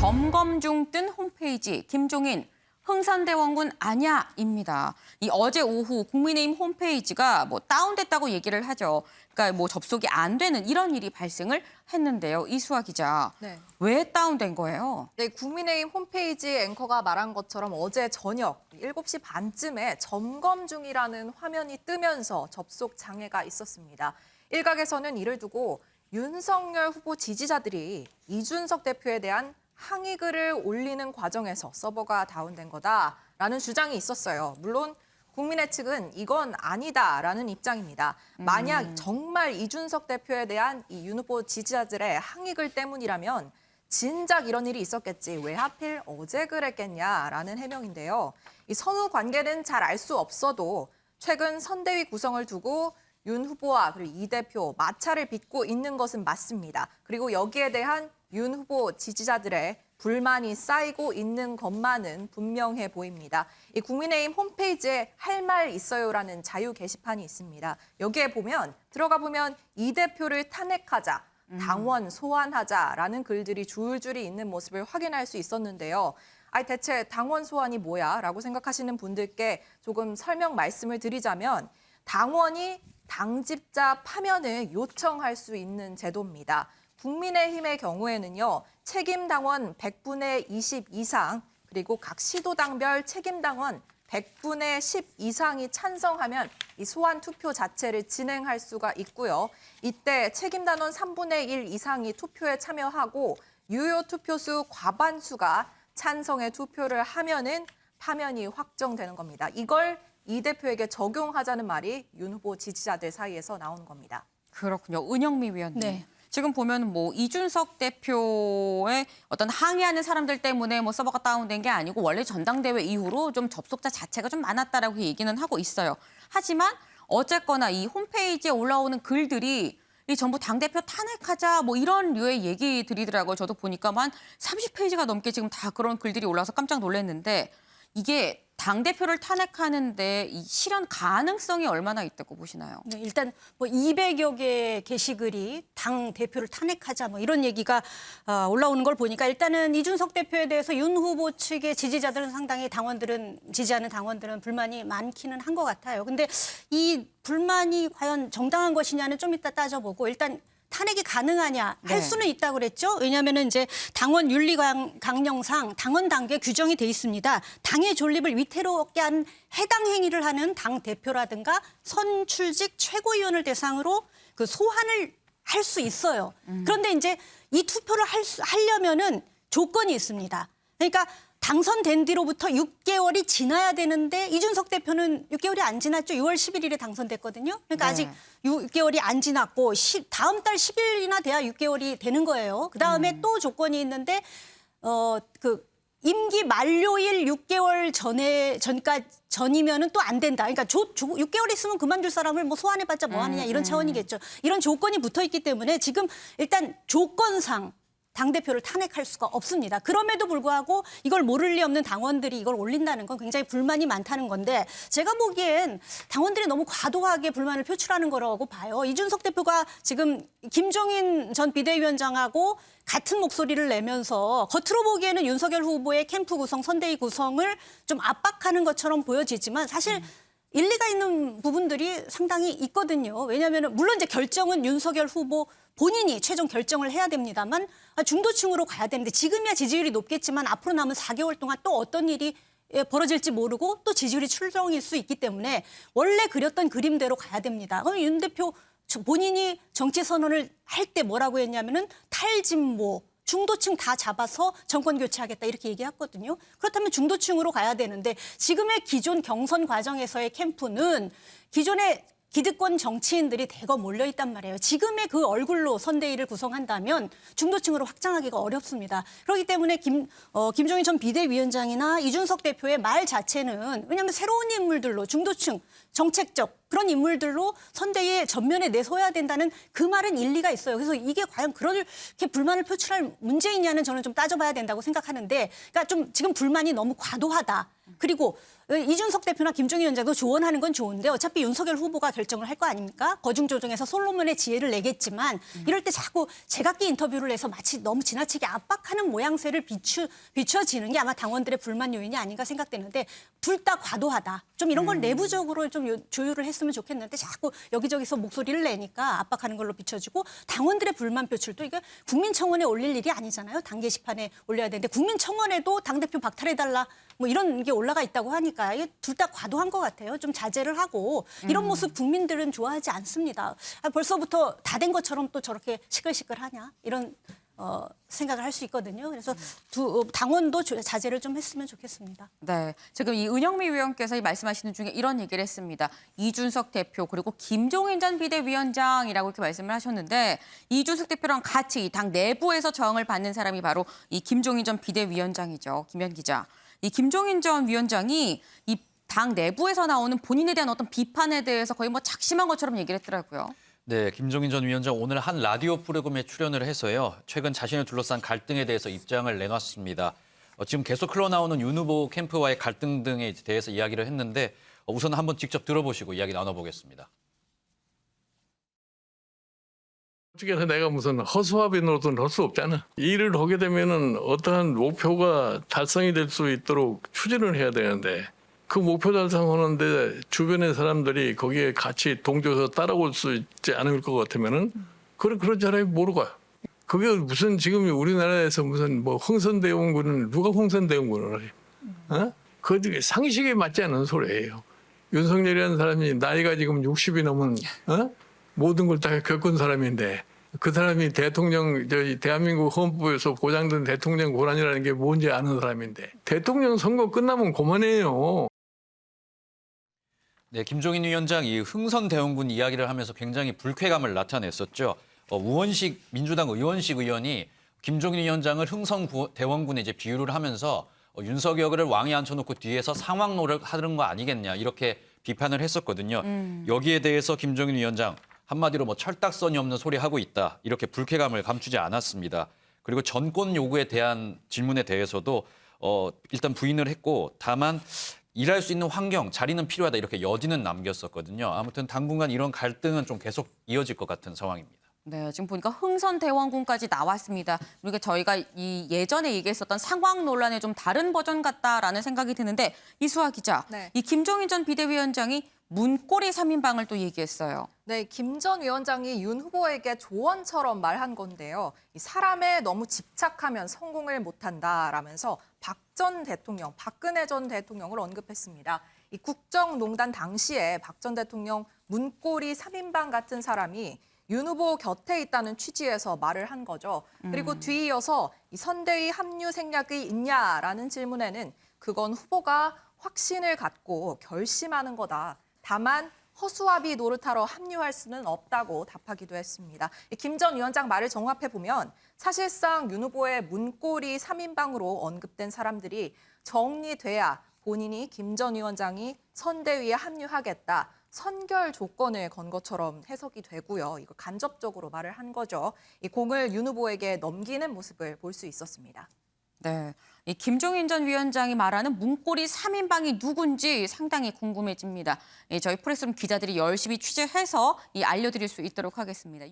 점검 중 뜬 홈페이지 김종인 흥선대원군 아냐입니다. 이 어제 오후 국민의힘 홈페이지가 다운됐다고 얘기를 하죠. 그러니까 접속이 안 되는 이런 일이 발생을 했는데요. 이수아 기자, 네. 왜 다운된 거예요? 네, 국민의힘 홈페이지 앵커가 말한 것처럼 어제 저녁 7시 반쯤에 점검 중이라는 화면이 뜨면서 접속 장애가 있었습니다. 일각에서는 이를 두고 윤석열 후보 지지자들이 이준석 대표에 대한 항의 글을 올리는 과정에서 서버가 다운된 거다라는 주장이 있었어요. 물론 국민의 측은 이건 아니다라는 입장입니다. 만약 정말 이준석 대표에 대한 이 윤 후보 지지자들의 항의 글 때문이라면 진작 이런 일이 있었겠지. 왜 하필 어제 그랬겠냐라는 해명인데요. 이 선후 관계는 잘 알 수 없어도 최근 선대위 구성을 두고 윤 후보와 그리고 이 대표 마찰을 빚고 있는 것은 맞습니다. 그리고 여기에 대한 윤 후보 지지자들의 불만이 쌓이고 있는 것만은 분명해 보입니다. 이 국민의힘 홈페이지에 할 말 있어요라는 자유 게시판이 있습니다. 여기에 들어가 보면 이 대표를 탄핵하자, 당원 소환하자라는 글들이 줄줄이 있는 모습을 확인할 수 있었는데요. 대체 당원 소환이 뭐야? 라고 생각하시는 분들께 조금 설명 말씀을 드리자면 당원이 당집자 파면을 요청할 수 있는 제도입니다. 국민의힘의 경우에는요, 책임당원 100분의 20 이상, 그리고 각 시도당별 책임당원 100분의 10 이상이 찬성하면 이 소환 투표 자체를 진행할 수가 있고요. 이때 책임당원 3분의 1 이상이 투표에 참여하고 유효 투표수 과반수가 찬성의 투표를 하면은 파면이 확정되는 겁니다. 이걸 이 대표에게 적용하자는 말이 윤 후보 지지자들 사이에서 나오는 겁니다. 그렇군요. 은영미 위원님. 네. 지금 보면 이준석 대표의 어떤 항의하는 사람들 때문에 서버가 다운된 게 아니고 원래 전당대회 이후로 좀 접속자 자체가 좀 많았다라고 얘기는 하고 있어요. 하지만 어쨌거나 이 홈페이지에 올라오는 글들이 이 전부 당대표 탄핵하자 이런 류의 얘기들이더라고요. 저도 보니까 한 30페이지가 넘게 지금 다 그런 글들이 올라와서 깜짝 놀랐는데 이게 당대표를 탄핵하는데 이 실현 가능성이 얼마나 있다고 보시나요? 네, 일단 200여 개의 게시글이 당 대표를 탄핵하자 이런 얘기가 올라오는 걸 보니까 일단은 이준석 대표에 대해서 윤 후보 측의 지지자들은 상당히 지지하는 당원들은 불만이 많기는 한 것 같아요. 근데 이 불만이 과연 정당한 것이냐는 좀 이따 따져보고 일단 탄핵이 가능하냐 할 수는 있다고 그랬죠. 왜냐하면 이제 당원 윤리 강령상 당원 단계 규정이 돼 있습니다. 당의 존립을 위태롭게 한 해당 행위를 하는 당 대표라든가 선출직 최고위원을 대상으로 그 소환을 할 수 있어요. 그런데 이제 이 투표를 하려면은 조건이 있습니다. 그러니까 당선된 뒤로부터 6개월이 지나야 되는데 이준석 대표는 6개월이 안 지났죠. 6월 11일에 당선됐거든요. 그러니까 아직 6개월이 안 지났고 다음 달 10일이나 돼야 6개월이 되는 거예요. 그다음에 또 조건이 있는데 임기 만료일 6개월 전이면은 또 안 된다. 그러니까 6개월 있으면 그만둘 사람을 소환해봤자 뭐 하느냐 이런 차원이겠죠. 이런 조건이 붙어 있기 때문에 지금 일단 조건상 당대표를 탄핵할 수가 없습니다. 그럼에도 불구하고 이걸 모를 리 없는 당원들이 이걸 올린다는 건 굉장히 불만이 많다는 건데 제가 보기엔 당원들이 너무 과도하게 불만을 표출하는 거라고 봐요. 이준석 대표가 지금 김종인 전 비대위원장하고 같은 목소리를 내면서 겉으로 보기에는 윤석열 후보의 캠프 구성, 선대위 구성을 좀 압박하는 것처럼 보여지지만 사실 일리가 있는 부분들이 상당히 있거든요. 왜냐하면 물론 이제 결정은 윤석열 후보 본인이 최종 결정을 해야 됩니다만 중도층으로 가야 되는데 지금이야 지지율이 높겠지만 앞으로 남은 4개월 동안 또 어떤 일이 벌어질지 모르고 또 지지율이 출렁일 수 있기 때문에 원래 그렸던 그림대로 가야 됩니다. 그럼 윤 대표 본인이 정치 선언을 할 때 뭐라고 했냐면은 탈진모, 중도층 다 잡아서 정권 교체하겠다 이렇게 얘기했거든요. 그렇다면 중도층으로 가야 되는데 지금의 기존 경선 과정에서의 캠프는 기존의 기득권 정치인들이 대거 몰려있단 말이에요. 지금의 그 얼굴로 선대위를 구성한다면 중도층으로 확장하기가 어렵습니다. 그렇기 때문에 김종인 전 비대위원장이나 이준석 대표의 말 자체는 왜냐하면 새로운 인물들로 중도층, 정책적 그런 인물들로 선대위에 전면에 내서야 된다는 그 말은 일리가 있어요. 그래서 이게 과연 그렇게 불만을 표출할 문제이냐는 저는 좀 따져봐야 된다고 생각하는데 그러니까 좀 지금 불만이 너무 과도하다. 그리고 이준석 대표나 김종인 위원장도 조언하는 건 좋은데 어차피 윤석열 후보가 결정을 할 거 아닙니까? 거중 조정에서 솔로몬의 지혜를 내겠지만 이럴 때 자꾸 제각기 인터뷰를 해서 마치 너무 지나치게 압박하는 모양새를 비춰지는 게 아마 당원들의 불만 요인이 아닌가 생각되는데 둘 다 과도하다. 좀 이런 걸 내부적으로 좀 조율을 했으면 좋겠는데 자꾸 여기저기서 목소리를 내니까 압박하는 걸로 비춰지고 당원들의 불만 표출도 이게 국민청원에 올릴 일이 아니잖아요. 당 게시판에 올려야 되는데 국민청원에도 당대표 박탈해달라 뭐 이런 게 올라가 있다고 하니까 이게 둘 다 과도한 것 같아요. 좀 자제를 하고 이런 모습 국민들은 좋아하지 않습니다. 벌써부터 다 된 것처럼 또 저렇게 시끌시끌하냐 이런 생각을 할 수 있거든요. 그래서 당원도 자제를 좀 했으면 좋겠습니다. 네, 지금 이 은영미 위원께서 이 말씀하시는 중에 이런 얘기를 했습니다. 이준석 대표 그리고 김종인 전 비대위원장이라고 이렇게 말씀을 하셨는데 이준석 대표랑 같이 이 당 내부에서 저항을 받는 사람이 바로 이 김종인 전 비대위원장이죠. 김현 기자. 이 김종인 전 위원장이 이 당 내부에서 나오는 본인에 대한 어떤 비판에 대해서 거의 뭐 작심한 것처럼 얘기를 했더라고요. 네, 김종인 전 위원장 오늘 한 라디오 프로그램에 출연을 해서요. 최근 자신을 둘러싼 갈등에 대해서 입장을 내놨습니다. 지금 계속 흘러나오는 윤 후보 캠프와의 갈등 등에 대해서 이야기를 했는데 우선 한번 직접 들어보시고 이야기 나눠보겠습니다. 그래서 내가 무슨 허수아비 노릇은 할 수 없잖아. 일을 하게 되면은 어떠한 목표가 달성이 될 수 있도록 추진을 해야 되는데 그 목표 달성하는데 주변의 사람들이 거기에 같이 동조해서 따라올 수 있지 않을 것 같으면은 그런 사람이 모르고 그게 무슨 지금 우리나라에서 무슨 뭐 흥선대원군은 누가 흥선대원군을 해? 어? 그 상식에 맞지 않는 소리예요. 윤석열이라는 사람이 나이가 지금 60이 넘은 모든 걸 다 겪은 사람인데 그 사람이 대한민국 헌법에서 보장된 대통령 권한이라는 게 뭔지 아는 사람인데 대통령 선거 끝나면 그만해요. 네, 김종인 위원장이 이 흥선대원군 이야기를 하면서 굉장히 불쾌감을 나타냈었죠. 민주당 의원식 의원이 김종인 위원장을 흥선대원군에 이제 비유를 하면서 윤석열을 왕에 앉혀놓고 뒤에서 상황노를 하는 거 아니겠냐 이렇게 비판을 했었거든요. 여기에 대해서 김종인 위원장 한마디로 뭐 철딱선이 없는 소리 하고 있다 이렇게 불쾌감을 감추지 않았습니다. 그리고 전권 요구에 대한 질문에 대해서도 일단 부인을 했고 다만 일할 수 있는 환경, 자리는 필요하다 이렇게 여지는 남겼었거든요. 아무튼 당분간 이런 갈등은 좀 계속 이어질 것 같은 상황입니다. 네, 지금 보니까 흥선대원군까지 나왔습니다. 그러니까 저희가 이 예전에 얘기했었던 상황 논란의 좀 다른 버전 같다라는 생각이 드는데 이수아 기자, 네. 이 김종인 전 비대위원장이 문고리 3인방을 또 얘기했어요. 네, 김 전 위원장이 윤 후보에게 조언처럼 말한 건데요. 이 사람에 너무 집착하면 성공을 못한다라면서 박근혜 전 대통령을 언급했습니다. 이 국정농단 당시에 박 전 대통령 문고리 3인방 같은 사람이 윤 후보 곁에 있다는 취지에서 말을 한 거죠. 그리고 뒤이어서 이 선대위 합류 생략이 있냐라는 질문에는 그건 후보가 확신을 갖고 결심하는 거다. 다만 허수아비 노릇하러 합류할 수는 없다고 답하기도 했습니다. 김 전 위원장 말을 종합해보면 사실상 윤 후보의 문고리 3인방으로 언급된 사람들이 정리돼야 본인이 김 전 위원장이 선대위에 합류하겠다. 선결 조건을 건 것처럼 해석이 되고요. 이거 간접적으로 말을 한 거죠. 이 공을 윤 후보에게 넘기는 모습을 볼 수 있었습니다. 네, 이 김종인 전 위원장이 말하는 문고리 3인방이 누군지 상당히 궁금해집니다. 저희 프레스룸 기자들이 열심히 취재해서 알려드릴 수 있도록 하겠습니다.